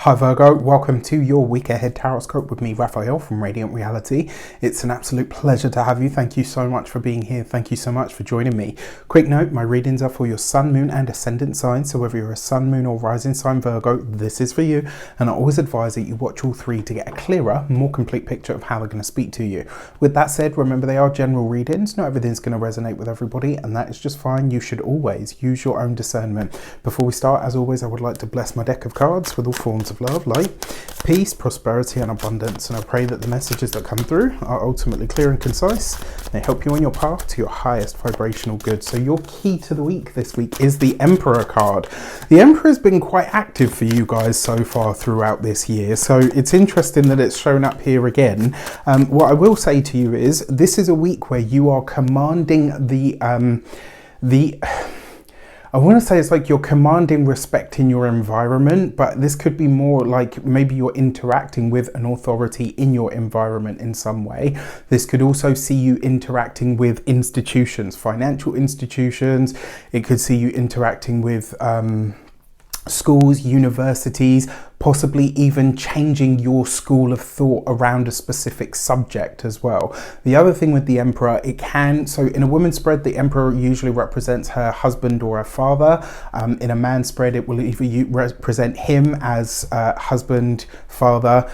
Hi Virgo, welcome to your week ahead tarot with me, Raphael from Reydiant Reality. It's an absolute pleasure to have you. Thank you so much for being here. Thank you so much for joining me. Quick note, my readings are for your sun, moon and ascendant sign. So whether you're a sun, moon or rising sign Virgo, this is for you. And I always advise that you watch all three to get a clearer, more complete picture of how they're going to speak to you. With that said, remember they are general readings. Not everything's going to resonate with everybody, and that is just fine. You should always use your own discernment. Before we start, as always, I would like to bless my deck of cards with all forms of love, light, peace, prosperity and abundance, and I pray that the messages that come through are ultimately clear and concise. They help you on your path to your highest vibrational good. So your key to the week this week is the Emperor card. The Emperor has been quite active for you guys so far throughout this year, so it's interesting that it's shown up here again. What I will say to you is this is a week where you are commanding I want to say it's like you're commanding respect in your environment, but this could be more like maybe you're interacting with an authority in your environment in some way. This could also see you interacting with institutions, financial institutions. It could see you interacting with schools, universities, possibly even changing your school of thought around a specific subject as well. The other thing with the Emperor, so in a woman's spread, the Emperor usually represents her husband or her father. In a man's spread, it will either represent him as husband, father,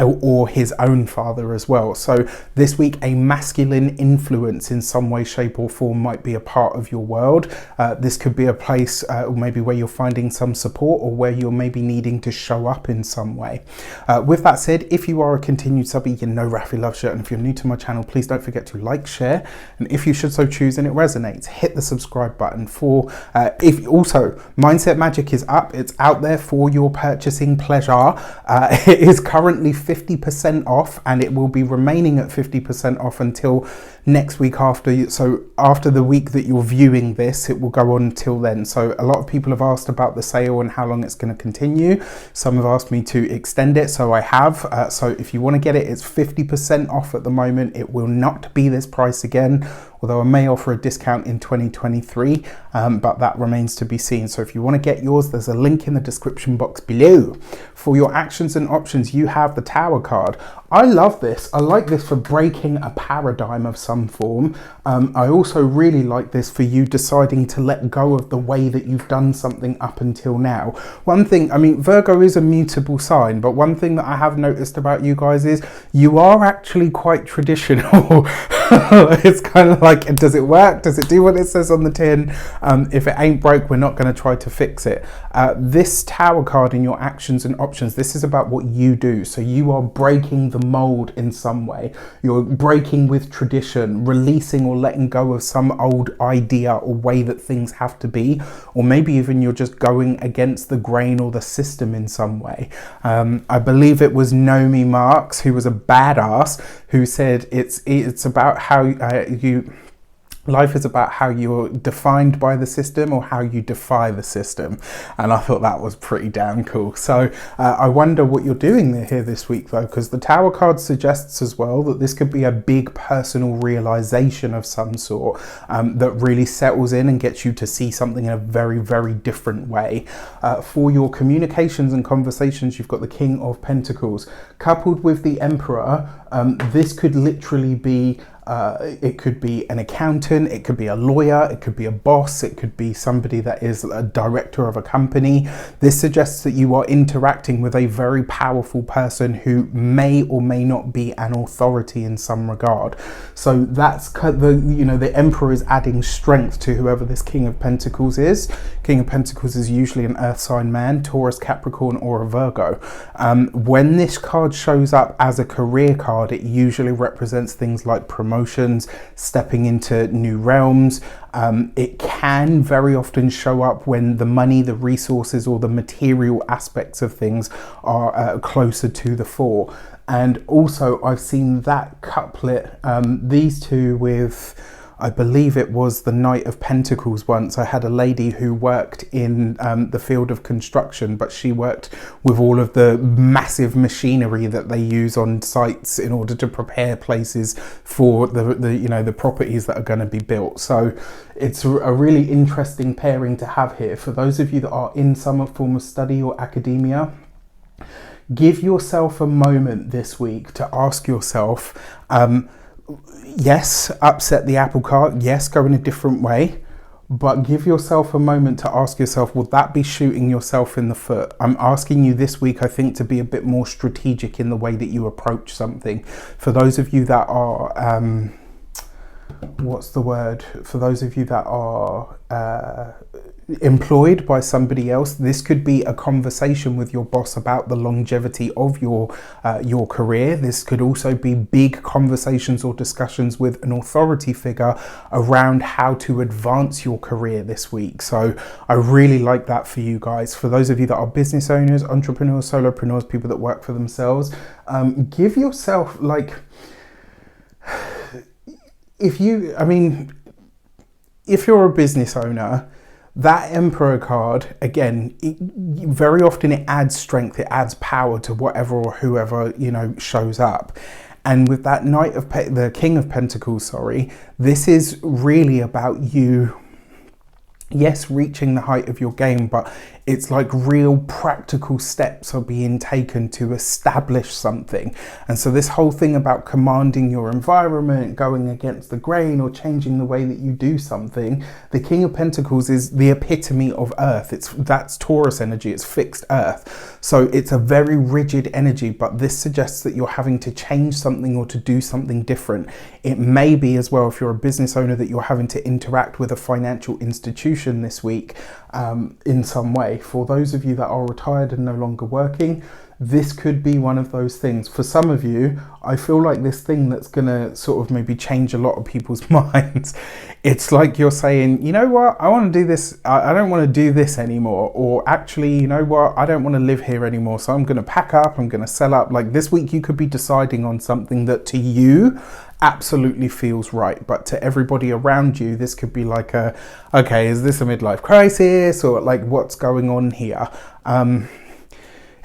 or his own father as well. So this week, a masculine influence in some way, shape or form might be a part of your world. This could be a place maybe where you're finding some support or where you're maybe needing to show up in some way. With that said, if you are a continued subby, you know Raffy loves you, and if you're new to my channel, please don't forget to like, share, and if you should so choose and it resonates, hit the subscribe button. If also Mindset Magic is up, it's out there for your purchasing pleasure. It is currently 50% off, and it will be remaining at 50% off until next week after the week that you're viewing this. It will go on until then. So a lot of people have asked about the sale and how long it's going to continue. Some have asked me to extend it, so I have. So if you want to get it, it's 50% off at the moment. It will not be this price again, although I may offer a discount in 2023, but that remains to be seen. So if you want to get yours, there's a link in the description box below. For your actions and options, you have the Tower card. I love this. I like this for breaking a paradigm of some form. I also really like this for you deciding to let go of the way that you've done something up until now. One thing, I mean, Virgo is a mutable sign, but one thing that I have noticed about you guys is you are actually quite traditional. It's kind of like, does it work? Does it do what it says on the tin? If it ain't broke, we're not going to try to fix it. This Tower card in your actions and options, this is about what you do. So you are breaking the mold in some way. You're breaking with tradition, releasing or letting go of some old idea or way that things have to be, or maybe even you're just going against the grain or the system in some way. I believe it was Naomi Marks, who was a badass, who said it's about how life is about how you're defined by the system or how you defy the system. And I thought that was pretty damn cool. So I wonder what you're doing here this week though, because the Tower card suggests as well that this could be a big personal realization of some sort that really settles in and gets you to see something in a very, very different way. For your communications and conversations, you've got the King of Pentacles. Coupled with the Emperor, this could literally be it could be an accountant, it could be a lawyer, it could be a boss, it could be somebody that is a director of a company. This suggests that you are interacting with a very powerful person who may or may not be an authority in some regard. So that's the Emperor is adding strength to whoever this King of Pentacles is. King of Pentacles is usually an earth sign man, Taurus, Capricorn or a Virgo. When this card shows up as a career card, it usually represents things like promotions, stepping into new realms. It can very often show up when the money, the resources or the material aspects of things are closer to the fore. And also I've seen that couplet, these two with, I believe it was the Knight of Pentacles once. I had a lady who worked in the field of construction, but she worked with all of the massive machinery that they use on sites in order to prepare places for the properties that are going to be built. So it's a really interesting pairing to have here. For those of you that are in some form of study or academia, Give yourself a moment this week to ask yourself, yes, upset the apple cart, yes, go in a different way, but give yourself a moment to ask yourself, will that be shooting yourself in the foot? I'm asking you this week, I think, to be a bit more strategic in the way that you approach something. For those of you that are, what's the word? For those of you that are employed by somebody else, this could be a conversation with your boss about the longevity of your career. This could also be big conversations or discussions with an authority figure around how to advance your career this week. So I really like that for you guys. For those of you that are business owners, entrepreneurs, solopreneurs, people that work for themselves, give yourself, like, if you're a business owner, that Emperor card, again, very often it adds strength, it adds power to whatever or whoever, shows up. And with that the King of Pentacles, this is really about you, yes, reaching the height of your game, but it's like real practical steps are being taken to establish something. And so this whole thing about commanding your environment, going against the grain, or changing the way that you do something, the King of Pentacles is the epitome of earth. That's Taurus energy, it's fixed earth. So it's a very rigid energy, but this suggests that you're having to change something or to do something different. It may be as well, if you're a business owner, that you're having to interact with a financial institution this week in some way. For those of you that are retired and no longer working, this could be one of those things. For some of you, I feel like this thing that's gonna sort of maybe change a lot of people's minds. It's like you're saying, you know what, I want to do this, I don't want to do this anymore, or actually, you know what, I don't want to live here anymore, so I'm going to pack up, I'm going to sell up. Like this week you could be deciding on something that to you absolutely feels right, but to everybody around you this could be like okay, is this a midlife crisis, or like what's going on here?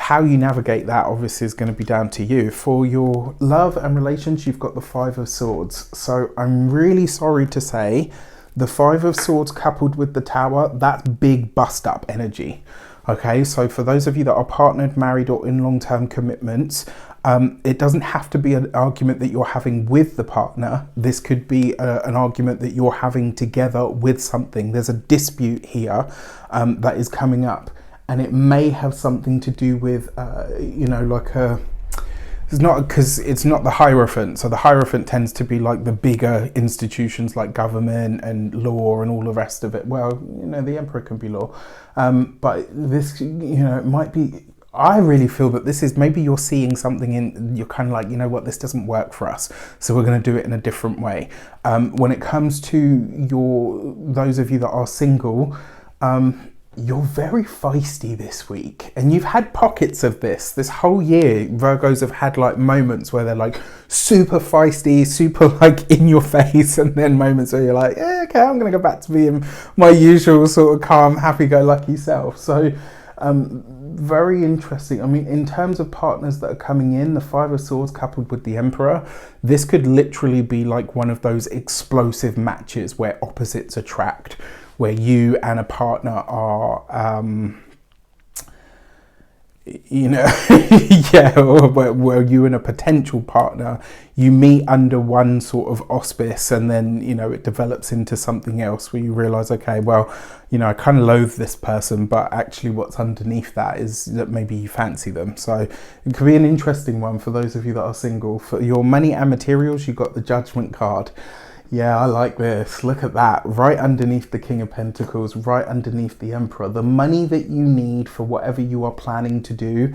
How you navigate that obviously is going to be down to you. For your love and relations, you've got the Five of Swords. So I'm really sorry to say, the Five of Swords coupled with the Tower, that's big bust up energy. Okay, so for those of you that are partnered, married, or in long-term commitments, it doesn't have to be an argument that you're having with the partner. This could be an argument that you're having together with something. There's a dispute here that is coming up. And it may have something to do with, it's not, because it's not the Hierophant. So the Hierophant tends to be like the bigger institutions like government and law and all the rest of it. Well, the Emperor can be law. But this, it might be, I really feel that this is, maybe you're seeing something in, you're kind of like, you know what, this doesn't work for us, so we're going to do it in a different way. When it comes to those of you that are single, you're very feisty this week, and you've had pockets of this whole year. Virgos have had like moments where they're like super feisty, super like in your face, and then moments where you're like, yeah, okay, I'm gonna go back to being my usual sort of calm, happy-go-lucky self. So very interesting. I mean, in terms of partners that are coming in, the Five of Swords coupled with the Emperor, this could literally be like one of those explosive matches where opposites attract, where you and a partner are, or where you and a potential partner, you meet under one sort of auspice, and then, it develops into something else where you realize, okay, well, I kind of loathe this person, but actually what's underneath that is that maybe you fancy them. So it could be an interesting one for those of you that are single. For your money and materials, you've got the Judgment card. Yeah, I like this. Look at that. Right underneath the King of Pentacles, right underneath the Emperor. The money that you need for whatever you are planning to do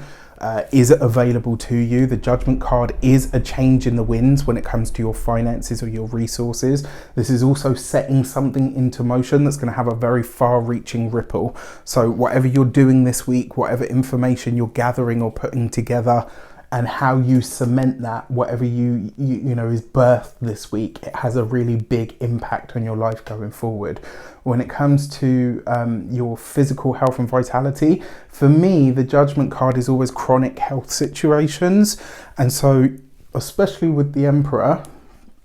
is available to you. The Judgment card is a change in the winds when it comes to your finances or your resources. This is also setting something into motion that's going to have a very far-reaching ripple. So whatever you're doing this week, whatever information you're gathering or putting together, and how you cement that, whatever you is birthed this week, it has a really big impact on your life going forward. When it comes to your physical health and vitality, for me, the Judgment card is always chronic health situations. And so, especially with the Emperor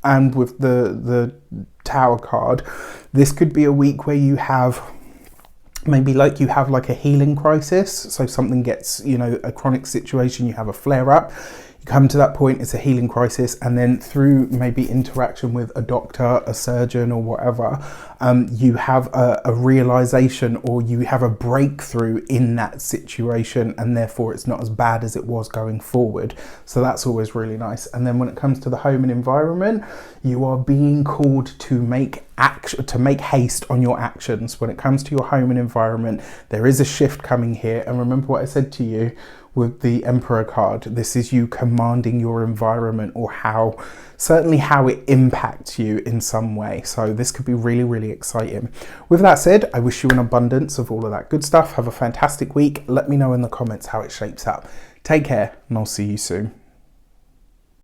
and with the Tower card, this could be a week where you have maybe like you have like a healing crisis. So something gets, you know, a chronic situation, you have a flare up. Come to that point, it's a healing crisis, and then through maybe interaction with a doctor, a surgeon, or whatever, you have a realization, or you have a breakthrough in that situation, and therefore it's not as bad as it was going forward. So that's always really nice. And then when it comes to the home and environment, you are being called to make action, to make haste on your actions. When it comes to your home and environment, there is a shift coming here. And remember what I said to you with the Emperor card. This is you commanding your environment, or certainly how it impacts you in some way. So this could be really, really exciting. With that said, I wish you an abundance of all of that good stuff. Have a fantastic week. Let me know in the comments how it shapes up. Take care, and I'll see you soon.